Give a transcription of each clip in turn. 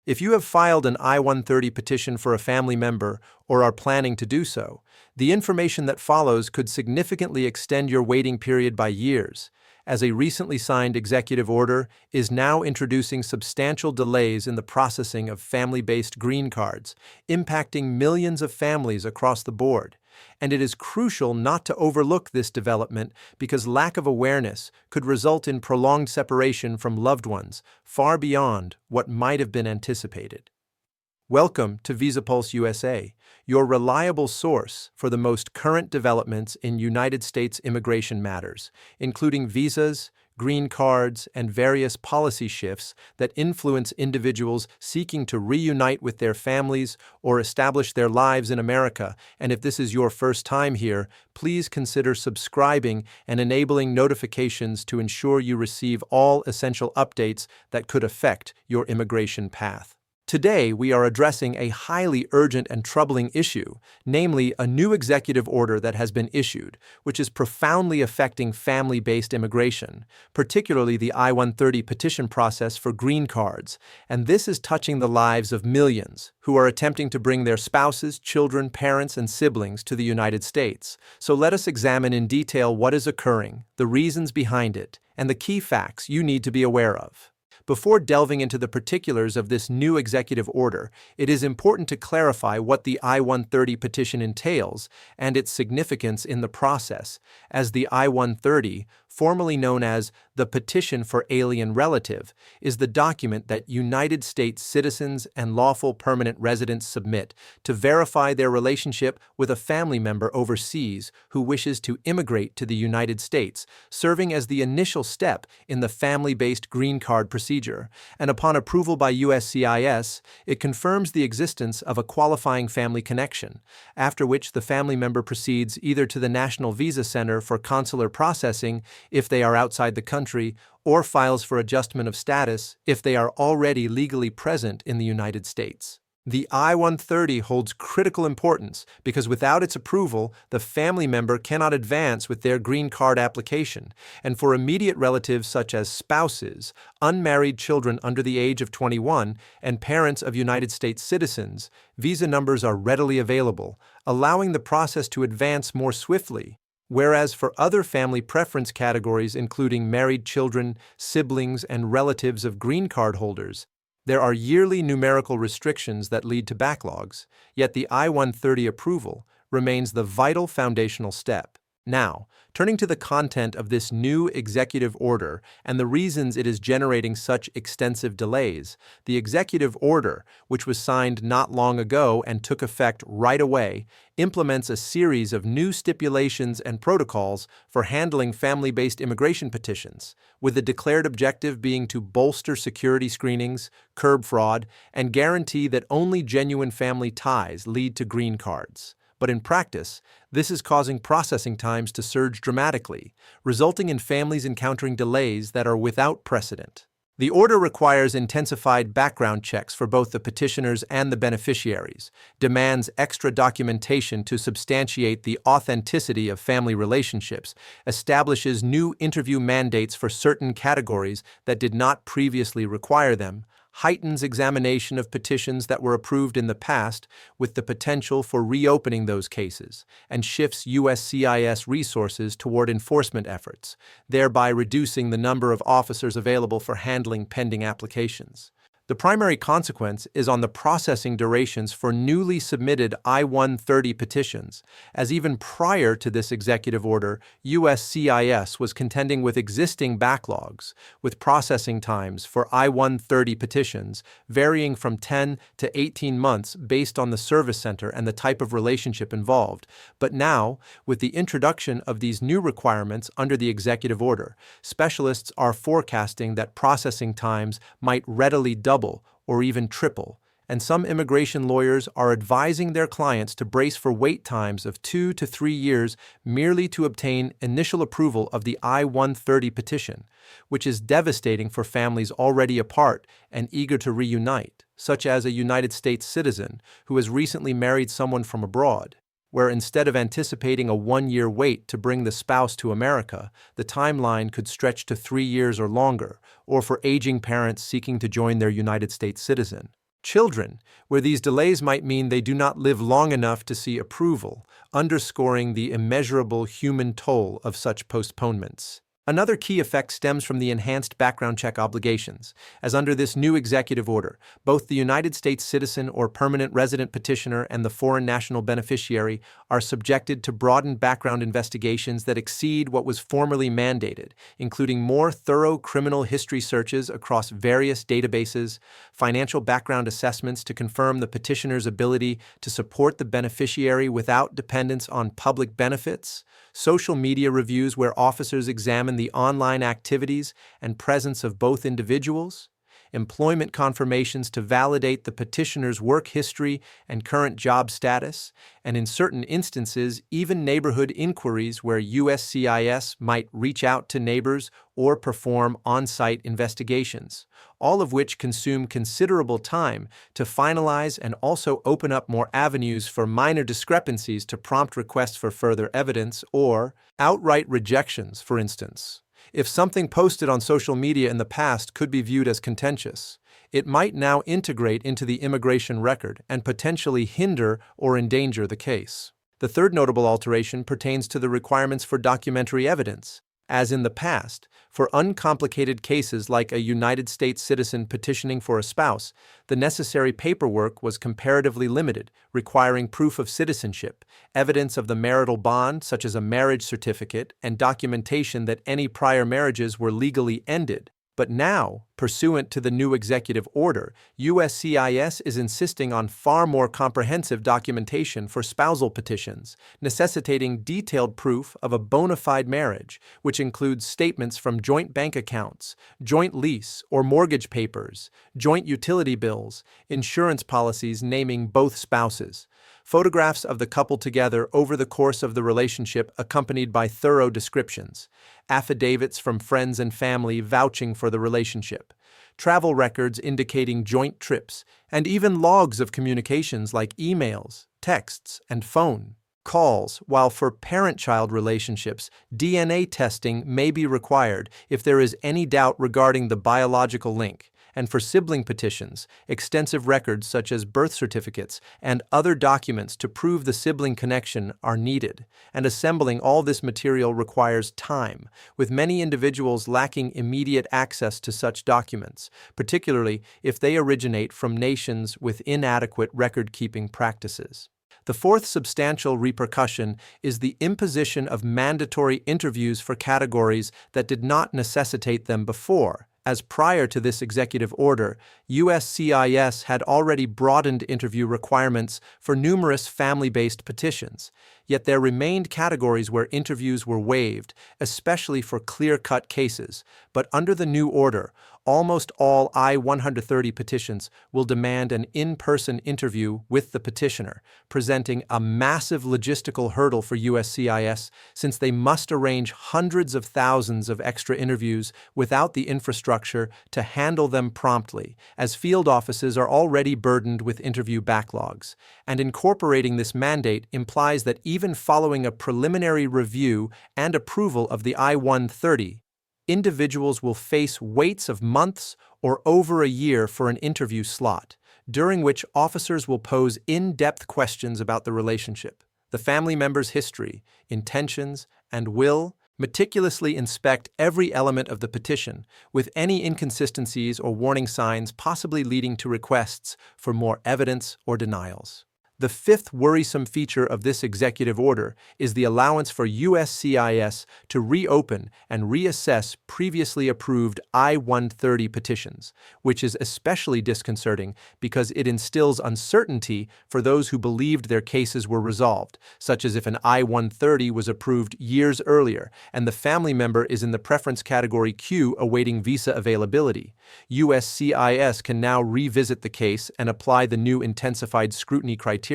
If you have filed an I-130 petition for a family member or are planning to do so, the information that follows could significantly extend your waiting period by years, as a recently signed executive order is now introducing substantial delays in the processing of family-based green cards, impacting millions of families across the board. And it is crucial not to overlook this development because lack of awareness could result in prolonged separation from loved ones, far beyond what might have been anticipated. Welcome to VisaPulse USA, your reliable source for the most current developments in United States immigration matters, including visas, green cards, and various policy shifts that influence individuals seeking to reunite with their families or establish their lives in America. And if this is your first time here, please consider subscribing and enabling notifications to ensure you receive all essential updates that could affect your immigration path. Today, we are addressing a highly urgent and troubling issue, namely a new executive order that has been issued, which is profoundly affecting family-based immigration, particularly the I-130 petition process for green cards, and this is touching the lives of millions who are attempting to bring their spouses, children, parents, and siblings to the United States. So let us examine in detail what is occurring, the reasons behind it, and the key facts you need to be aware of. Before delving into the particulars of this new executive order, it is important to clarify what the I-130 petition entails and its significance in the process, as the I-130, formerly known as the Petition for Alien Relative, is the document that United States citizens and lawful permanent residents submit to verify their relationship with a family member overseas who wishes to immigrate to the United States, serving as the initial step in the family-based green card procedure. And upon approval by USCIS, it confirms the existence of a qualifying family connection, after which the family member proceeds either to the National Visa Center for consular processing if they are outside the country, or files for adjustment of status if they are already legally present in the United States. The I-130 holds critical importance because without its approval, the family member cannot advance with their green card application, and for immediate relatives such as spouses, unmarried children under the age of 21, and parents of United States citizens, visa numbers are readily available, allowing the process to advance more swiftly. Whereas for other family preference categories including married children, siblings, and relatives of green card holders, there are yearly numerical restrictions that lead to backlogs, yet the I-130 approval remains the vital foundational step. Now, turning to the content of this new executive order and the reasons it is generating such extensive delays, the executive order, which was signed not long ago and took effect right away, implements a series of new stipulations and protocols for handling family-based immigration petitions, with the declared objective being to bolster security screenings, curb fraud, and guarantee that only genuine family ties lead to green cards. But in practice, this is causing processing times to surge dramatically, resulting in families encountering delays that are without precedent. The order requires intensified background checks for both the petitioners and the beneficiaries, demands extra documentation to substantiate the authenticity of family relationships, establishes new interview mandates for certain categories that did not previously require them, heightens examination of petitions that were approved in the past with the potential for reopening those cases, and shifts USCIS resources toward enforcement efforts, thereby reducing the number of officers available for handling pending applications. The primary consequence is on the processing durations for newly submitted I-130 petitions, as even prior to this executive order, USCIS was contending with existing backlogs, with processing times for I-130 petitions varying from 10 to 18 months based on the service center and the type of relationship involved. But now, with the introduction of these new requirements under the executive order, specialists are forecasting that processing times might readily double or even triple, and some immigration lawyers are advising their clients to brace for wait times of 2 to 3 years merely to obtain initial approval of the I-130 petition, which is devastating for families already apart and eager to reunite, such as a United States citizen who has recently married someone from abroad, where instead of anticipating a 1-year wait to bring the spouse to America, the timeline could stretch to 3 years or longer, or for aging parents seeking to join their United States citizen. Children, where these delays might mean they do not live long enough to see approval, underscoring the immeasurable human toll of such postponements. Another key effect stems from the enhanced background check obligations, as under this new executive order, both the United States citizen or permanent resident petitioner and the foreign national beneficiary are subjected to broadened background investigations that exceed what was formerly mandated, including more thorough criminal history searches across various databases, financial background assessments to confirm the petitioner's ability to support the beneficiary without dependence on public benefits, social media reviews where officers examine the online activities and presence of both individuals, employment confirmations to validate the petitioner's work history and current job status, and in certain instances, even neighborhood inquiries where USCIS might reach out to neighbors or perform on-site investigations, all of which consume considerable time to finalize and also open up more avenues for minor discrepancies to prompt requests for further evidence or outright rejections, for instance. If something posted on social media in the past could be viewed as contentious, it might now integrate into the immigration record and potentially hinder or endanger the case. The third notable alteration pertains to the requirements for documentary evidence. As in the past, for uncomplicated cases like a United States citizen petitioning for a spouse, the necessary paperwork was comparatively limited, requiring proof of citizenship, evidence of the marital bond such as a marriage certificate, and documentation that any prior marriages were legally ended. But now, pursuant to the new executive order, USCIS is insisting on far more comprehensive documentation for spousal petitions, necessitating detailed proof of a bona fide marriage, which includes statements from joint bank accounts, joint lease or mortgage papers, joint utility bills, insurance policies naming both spouses, photographs of the couple together over the course of the relationship accompanied by thorough descriptions, affidavits from friends and family vouching for the relationship, travel records indicating joint trips, and even logs of communications like emails, texts, and phone calls, while for parent-child relationships, DNA testing may be required if there is any doubt regarding the biological link. And for sibling petitions, extensive records such as birth certificates and other documents to prove the sibling connection are needed, and assembling all this material requires time, with many individuals lacking immediate access to such documents, particularly if they originate from nations with inadequate record-keeping practices. The fourth substantial repercussion is the imposition of mandatory interviews for categories that did not necessitate them before, as prior to this executive order, USCIS had already broadened interview requirements for numerous family-based petitions, yet there remained categories where interviews were waived, especially for clear-cut cases. But under the new order, almost all I-130 petitions will demand an in-person interview with the petitioner, presenting a massive logistical hurdle for USCIS since they must arrange hundreds of thousands of extra interviews without the infrastructure to handle them promptly, as field offices are already burdened with interview backlogs. And incorporating this mandate implies that even following a preliminary review and approval of the I-130, individuals will face waits of months or over a year for an interview slot, during which officers will pose in-depth questions about the relationship, the family member's history, intentions, and will meticulously inspect every element of the petition, with any inconsistencies or warning signs possibly leading to requests for more evidence or denials. The fifth worrisome feature of this executive order is the allowance for USCIS to reopen and reassess previously approved I-130 petitions, which is especially disconcerting because it instills uncertainty for those who believed their cases were resolved, such as if an I-130 was approved years earlier and the family member is in the preference category Q awaiting visa availability. USCIS can now revisit the case and apply the new intensified scrutiny criteria,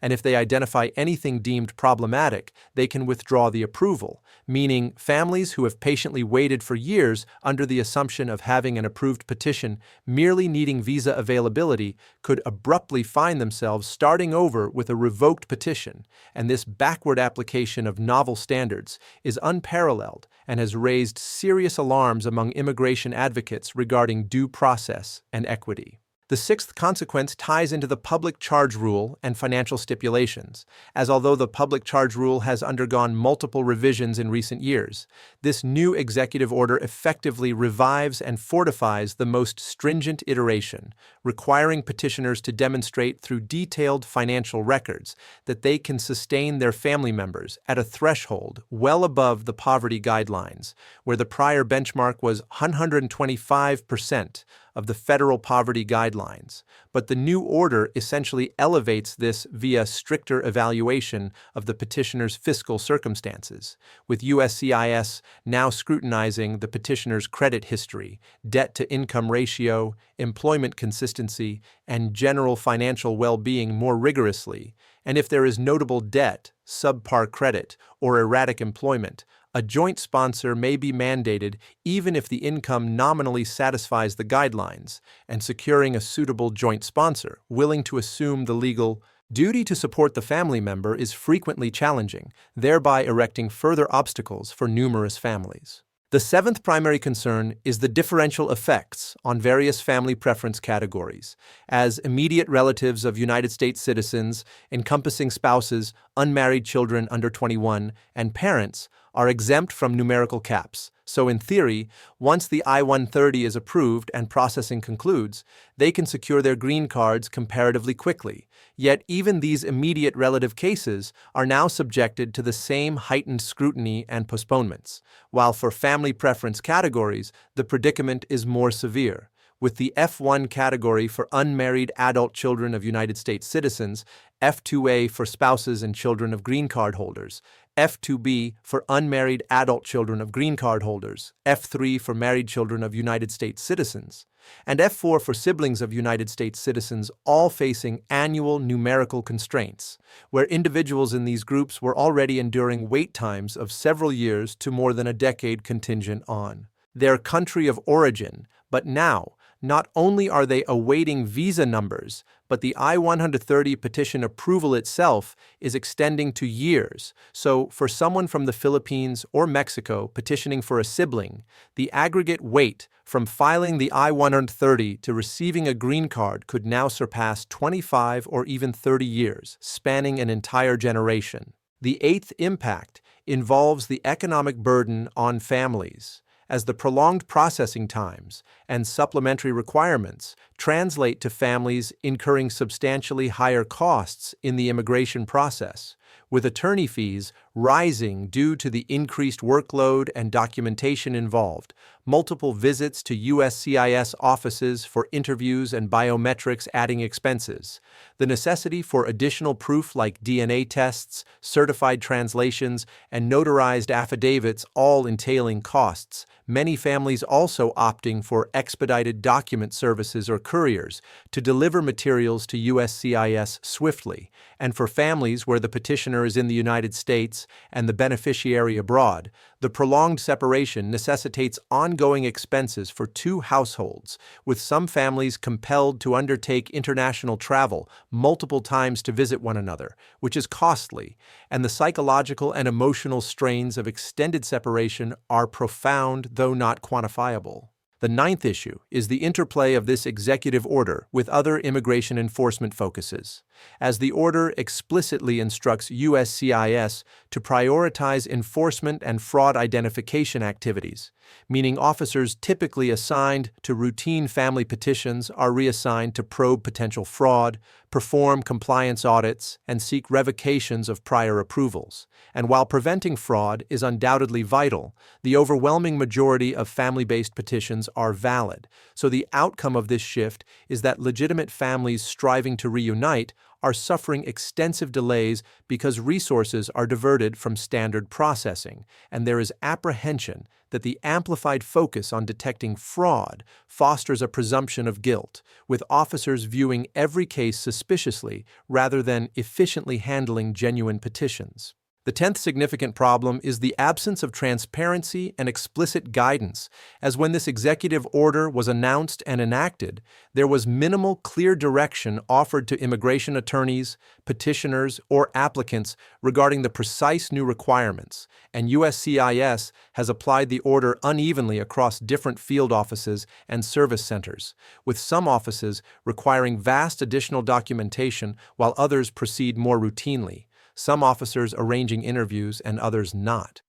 and if they identify anything deemed problematic, they can withdraw the approval, meaning families who have patiently waited for years under the assumption of having an approved petition merely needing visa availability could abruptly find themselves starting over with a revoked petition, and this backward application of novel standards is unparalleled and has raised serious alarms among immigration advocates regarding due process and equity. The sixth consequence ties into the public charge rule and financial stipulations, as although the public charge rule has undergone multiple revisions in recent years, this new executive order effectively revives and fortifies the most stringent iteration, requiring petitioners to demonstrate through detailed financial records that they can sustain their family members at a threshold well above the poverty guidelines, where the prior benchmark was 125% of the federal poverty guidelines, but the new order essentially elevates this via stricter evaluation of the petitioner's fiscal circumstances, with USCIS now scrutinizing the petitioner's credit history, debt-to-income ratio, employment consistency, and general financial well-being more rigorously, and if there is notable debt, subpar credit, or erratic employment, a joint sponsor may be mandated even if the income nominally satisfies the guidelines, and securing a suitable joint sponsor, willing to assume the legal duty to support the family member is frequently challenging, thereby erecting further obstacles for numerous families. The seventh primary concern is the differential effects on various family preference categories, as immediate relatives of United States citizens, encompassing spouses, unmarried children under 21, and parents, are exempt from numerical caps. So in theory, once the I-130 is approved and processing concludes, they can secure their green cards comparatively quickly. Yet even these immediate relative cases are now subjected to the same heightened scrutiny and postponements, while for family preference categories, the predicament is more severe, with the F1 category for unmarried adult children of United States citizens, F2A for spouses and children of green card holders, F2B for unmarried adult children of green card holders, F3 for married children of United States citizens, and F4 for siblings of United States citizens, all facing annual numerical constraints, where individuals in these groups were already enduring wait times of several years to more than a decade contingent on their country of origin, but now, not only are they awaiting visa numbers, but the I-130 petition approval itself is extending to years. So, for someone from the Philippines or Mexico petitioning for a sibling, the aggregate wait from filing the I-130 to receiving a green card could now surpass 25 or even 30 years, spanning an entire generation. The eighth impact involves the economic burden on families, as the prolonged processing times and supplementary requirements translate to families incurring substantially higher costs in the immigration process, with attorney fees rising due to the increased workload and documentation involved, multiple visits to USCIS offices for interviews and biometrics adding expenses, the necessity for additional proof like DNA tests, certified translations, and notarized affidavits all entailing costs, many families also opting for expedited document services or couriers to deliver materials to USCIS swiftly, and for families where the petitioner is in the United States and the beneficiary abroad, the prolonged separation necessitates ongoing expenses for two households, with some families compelled to undertake international travel multiple times to visit one another, which is costly, and the psychological and emotional strains of extended separation are profound, though not quantifiable. The ninth issue is the interplay of this executive order with other immigration enforcement focuses, as the order explicitly instructs USCIS to prioritize enforcement and fraud identification activities, meaning officers typically assigned to routine family petitions are reassigned to probe potential fraud, perform compliance audits, and seek revocations of prior approvals. And while preventing fraud is undoubtedly vital, the overwhelming majority of family-based petitions are valid, so the outcome of this shift is that legitimate families striving to reunite are suffering extensive delays because resources are diverted from standard processing, and there is apprehension that the amplified focus on detecting fraud fosters a presumption of guilt, with officers viewing every case suspiciously rather than efficiently handling genuine petitions. The 10th significant problem is the absence of transparency and explicit guidance, as when this executive order was announced and enacted, there was minimal clear direction offered to immigration attorneys, petitioners, or applicants regarding the precise new requirements, and USCIS has applied the order unevenly across different field offices and service centers, with some offices requiring vast additional documentation while others proceed more routinely, some officers arranging interviews and others not.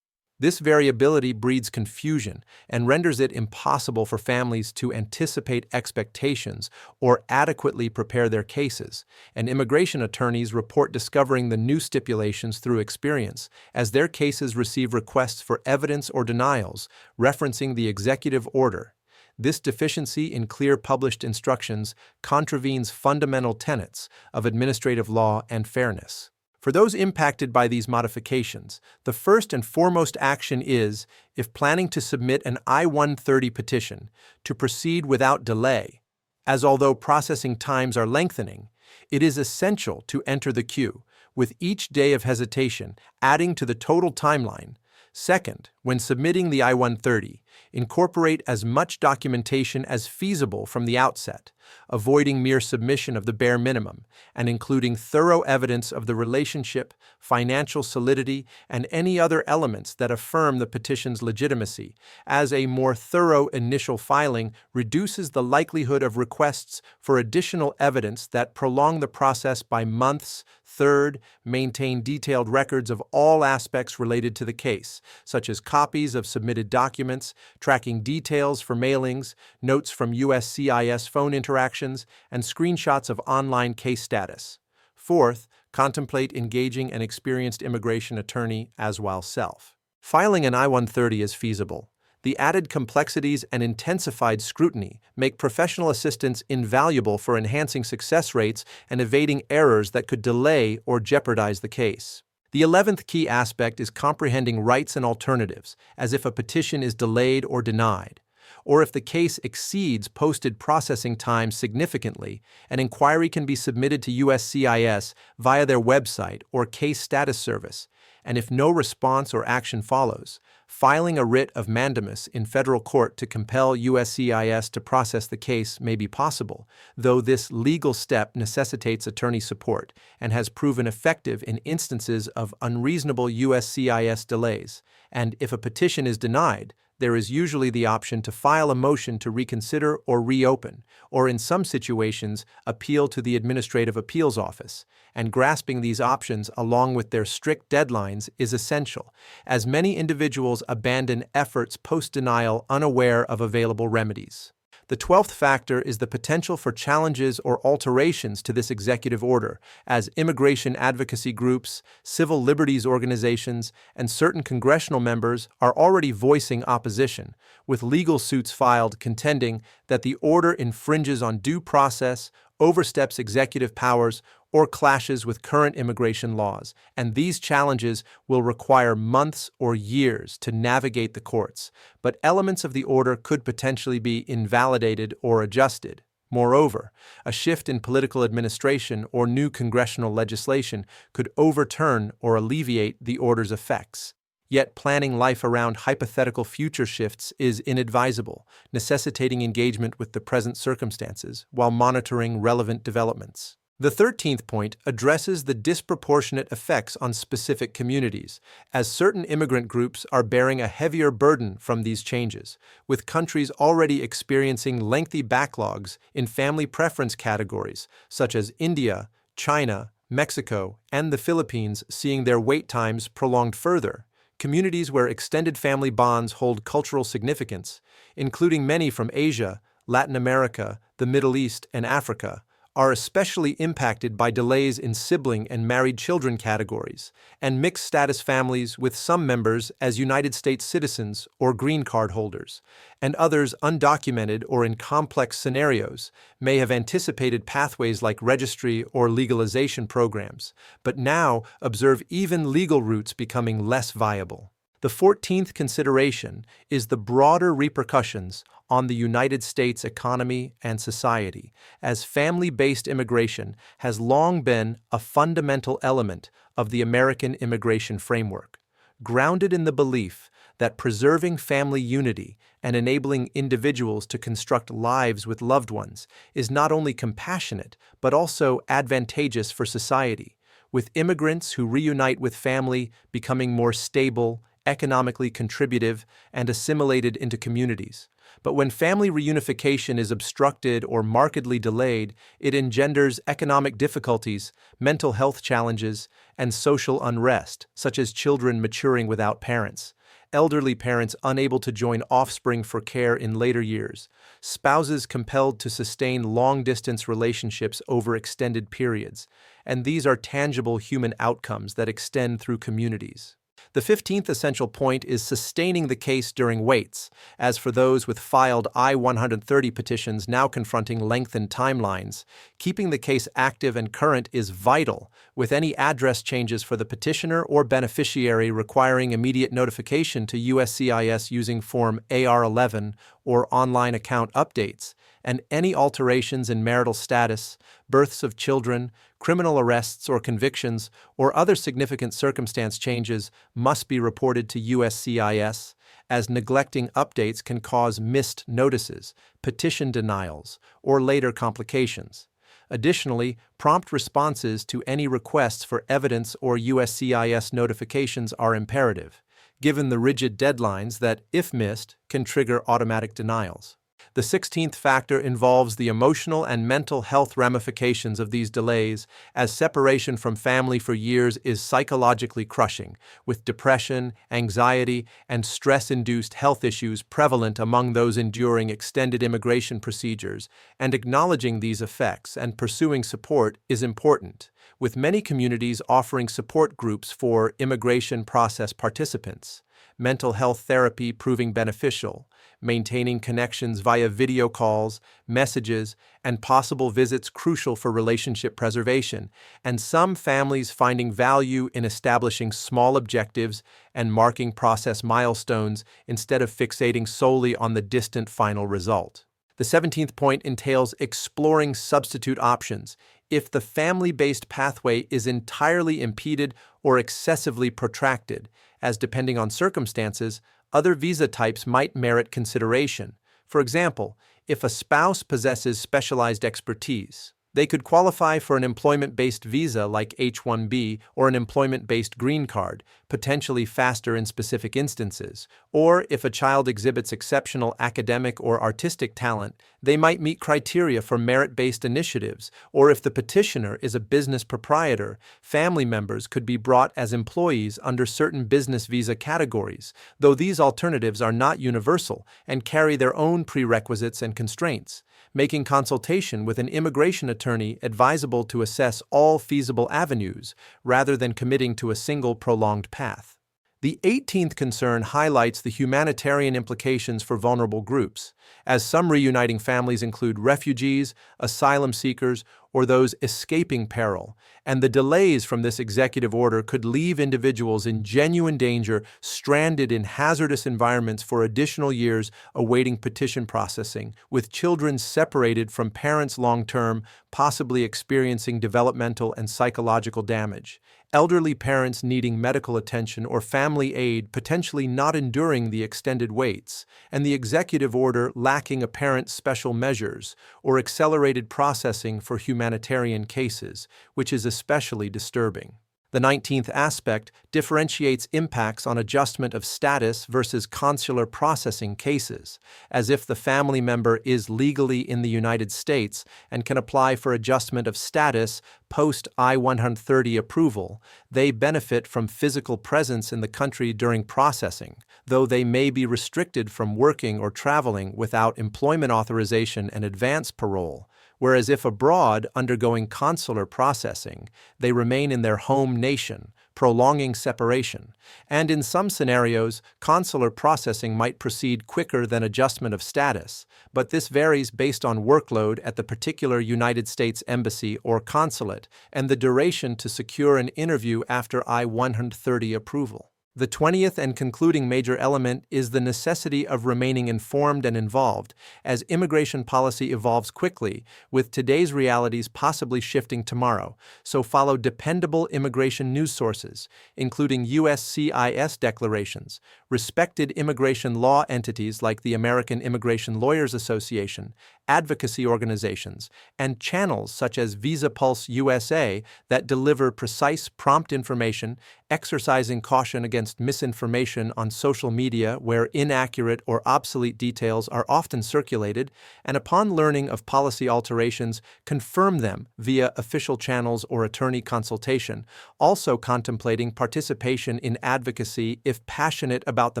This variability breeds confusion and renders it impossible for families to anticipate expectations or adequately prepare their cases, and immigration attorneys report discovering the new stipulations through experience, as their cases receive requests for evidence or denials referencing the executive order. This deficiency in clear published instructions contravenes fundamental tenets of administrative law and fairness. For those impacted by these modifications, the first and foremost action is, if planning to submit an I-130 petition, to proceed without delay, as although processing times are lengthening, it is essential to enter the queue, with each day of hesitation adding to the total timeline. Second, when submitting the I-130, incorporate as much documentation as feasible from the outset, avoiding mere submission of the bare minimum, and including thorough evidence of the relationship, financial solidity, and any other elements that affirm the petition's legitimacy, as a more thorough initial filing reduces the likelihood of requests for additional evidence that prolong the process by months. Third, maintain detailed records of all aspects related to the case, such as copies of submitted documents, tracking details for mailings, notes from USCIS phone interactions, and screenshots of online case status. Fourth, contemplate engaging an experienced immigration attorney as well self. Filing an I-130 is feasible. The added complexities and intensified scrutiny make professional assistance invaluable for enhancing success rates and evading errors that could delay or jeopardize the case. The 11th key aspect is comprehending rights and alternatives, as if a petition is delayed or denied, or if the case exceeds posted processing time significantly, an inquiry can be submitted to USCIS via their website or case status service, and if no response or action follows, filing a writ of mandamus in federal court to compel USCIS to process the case may be possible, though this legal step necessitates attorney support and has proven effective in instances of unreasonable USCIS delays. And if a petition is denied, there is usually the option to file a motion to reconsider or reopen, or in some situations, appeal to the Administrative Appeals Office. And grasping these options along with their strict deadlines is essential, as many individuals abandon efforts post-denial unaware of available remedies. The 12th factor is the potential for challenges or alterations to this executive order, as immigration advocacy groups, civil liberties organizations, and certain congressional members are already voicing opposition, with legal suits filed contending that the order infringes on due process, oversteps executive powers, or clashes with current immigration laws, and these challenges will require months or years to navigate the courts, but elements of the order could potentially be invalidated or adjusted. Moreover, a shift in political administration or new congressional legislation could overturn or alleviate the order's effects. Yet planning life around hypothetical future shifts is inadvisable, necessitating engagement with the present circumstances while monitoring relevant developments. The 13th point addresses the disproportionate effects on specific communities, as certain immigrant groups are bearing a heavier burden from these changes, with countries already experiencing lengthy backlogs in family preference categories, such as India, China, Mexico, and the Philippines seeing their wait times prolonged further. Communities where extended family bonds hold cultural significance, including many from Asia, Latin America, the Middle East, and Africa, are especially impacted by delays in sibling and married children categories, and mixed-status families with some members as United States citizens or green card holders, and others undocumented or in complex scenarios may have anticipated pathways like registry or legalization programs, but now observe even legal routes becoming less viable. The 14th consideration is the broader repercussions on the United States economy and society, as family-based immigration has long been a fundamental element of the American immigration framework, grounded in the belief that preserving family unity and enabling individuals to construct lives with loved ones is not only compassionate but also advantageous for society, with immigrants who reunite with family becoming more stable, economically contributive, and assimilated into communities. But when family reunification is obstructed or markedly delayed, it engenders economic difficulties, mental health challenges, and social unrest, such as children maturing without parents, elderly parents unable to join offspring for care in later years, spouses compelled to sustain long-distance relationships over extended periods, and these are tangible human outcomes that extend through communities. The 15th essential point is sustaining the case during waits. As for those with filed I-130 petitions now confronting lengthened timelines, keeping the case active and current is vital, with any address changes for the petitioner or beneficiary requiring immediate notification to USCIS using Form AR11 or online account updates, and any alterations in marital status, births of children, criminal arrests or convictions, or other significant circumstance changes must be reported to USCIS, as neglecting updates can cause missed notices, petition denials, or later complications. Additionally, prompt responses to any requests for evidence or USCIS notifications are imperative, given the rigid deadlines that, if missed, can trigger automatic denials. The 16th factor involves the emotional and mental health ramifications of these delays, as separation from family for years is psychologically crushing, with depression, anxiety, and stress-induced health issues prevalent among those enduring extended immigration procedures, and acknowledging these effects and pursuing support is important, with many communities offering support groups for immigration process participants, mental health therapy proving beneficial, maintaining connections via video calls, messages, and possible visits crucial for relationship preservation, and some families finding value in establishing small objectives and marking process milestones instead of fixating solely on the distant final result. The 17th point entails exploring substitute options if the family-based pathway is entirely impeded or excessively protracted, as depending on circumstances, other visa types might merit consideration. For example, if a spouse possesses specialized expertise, they could qualify for an employment-based visa like H-1B or an employment-based green card, potentially faster in specific instances. Or if a child exhibits exceptional academic or artistic talent, they might meet criteria for merit-based initiatives. Or if the petitioner is a business proprietor, family members could be brought as employees under certain business visa categories, though these alternatives are not universal and carry their own prerequisites and constraints, making consultation with an immigration attorney advisable to assess all feasible avenues rather than committing to a single prolonged path. The 18th concern highlights the humanitarian implications for vulnerable groups, as some reuniting families include refugees, asylum seekers, or those escaping peril, and the delays from this executive order could leave individuals in genuine danger, stranded in hazardous environments for additional years awaiting petition processing, with children separated from parents long-term, possibly experiencing developmental and psychological damage, elderly parents needing medical attention or family aid potentially not enduring the extended waits, and the executive order lacking apparent special measures or accelerated processing for humanitarian cases, which is especially disturbing. The 19th aspect differentiates impacts on adjustment of status versus consular processing cases, as if the family member is legally in the United States and can apply for adjustment of status post I-130 approval, they benefit from physical presence in the country during processing, though they may be restricted from working or traveling without employment authorization and advance parole. Whereas if abroad undergoing consular processing, they remain in their home nation, prolonging separation. And in some scenarios, consular processing might proceed quicker than adjustment of status, but this varies based on workload at the particular United States Embassy or consulate and the duration to secure an interview after I-130 approval. The 20th and concluding major element is the necessity of remaining informed and involved, as immigration policy evolves quickly, with today's realities possibly shifting tomorrow. So follow dependable immigration news sources, including USCIS declarations, respected immigration law entities like the American Immigration Lawyers Association, advocacy organizations, and channels such as VisaPulse USA that deliver precise, prompt information, exercising caution against misinformation on social media where inaccurate or obsolete details are often circulated, and upon learning of policy alterations, confirm them via official channels or attorney consultation, also contemplating participation in advocacy if passionate about the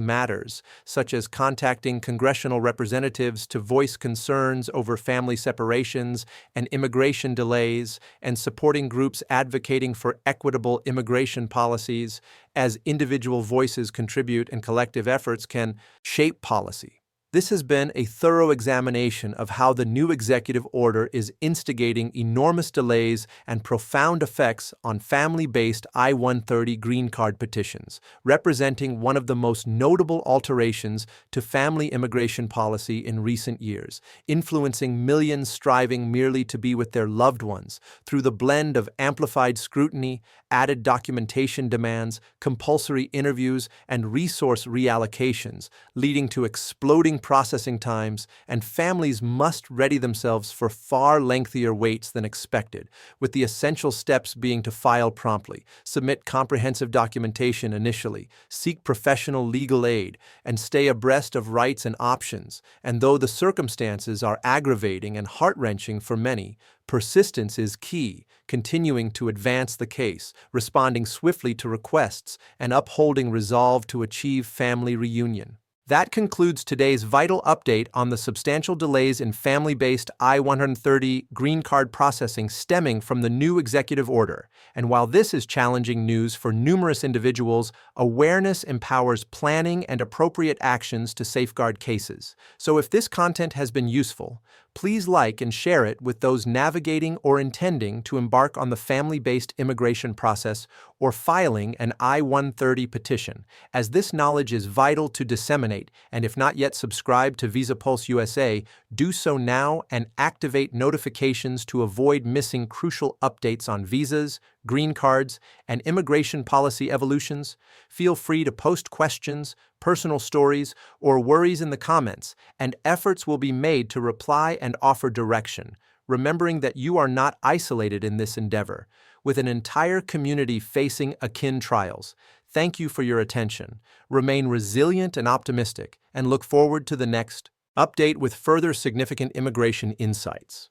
matters, such as contacting congressional representatives to voice concerns over family separations and immigration delays, and supporting groups advocating for equitable immigration policies, as individual voices contribute and collective efforts can shape policy. This has been a thorough examination of how the new executive order is instigating enormous delays and profound effects on family-based I-130 green card petitions, representing one of the most notable alterations to family immigration policy in recent years, influencing millions striving merely to be with their loved ones through the blend of amplified scrutiny, added documentation demands, compulsory interviews, and resource reallocations, leading to exploding processing times, and families must ready themselves for far lengthier waits than expected, with the essential steps being to file promptly, submit comprehensive documentation initially, seek professional legal aid, and stay abreast of rights and options. And though the circumstances are aggravating and heart-wrenching for many, persistence is key, continuing to advance the case, responding swiftly to requests, and upholding resolve to achieve family reunion. That concludes today's vital update on the substantial delays in family-based I-130 green card processing stemming from the new executive order. And while this is challenging news for numerous individuals, awareness empowers planning and appropriate actions to safeguard cases. So if this content has been useful, please like and share it with those navigating or intending to embark on the family-based immigration process or filing an I-130 petition, as this knowledge is vital to disseminate, and if not yet subscribed to VisaPulse USA, do so now and activate notifications to avoid missing crucial updates on visas, green cards, and immigration policy evolutions. Feel free to post questions, personal stories, or worries in the comments, and efforts will be made to reply and offer direction, remembering that you are not isolated in this endeavor, with an entire community facing akin trials. Thank you for your attention. Remain resilient and optimistic, and look forward to the next update with further significant immigration insights.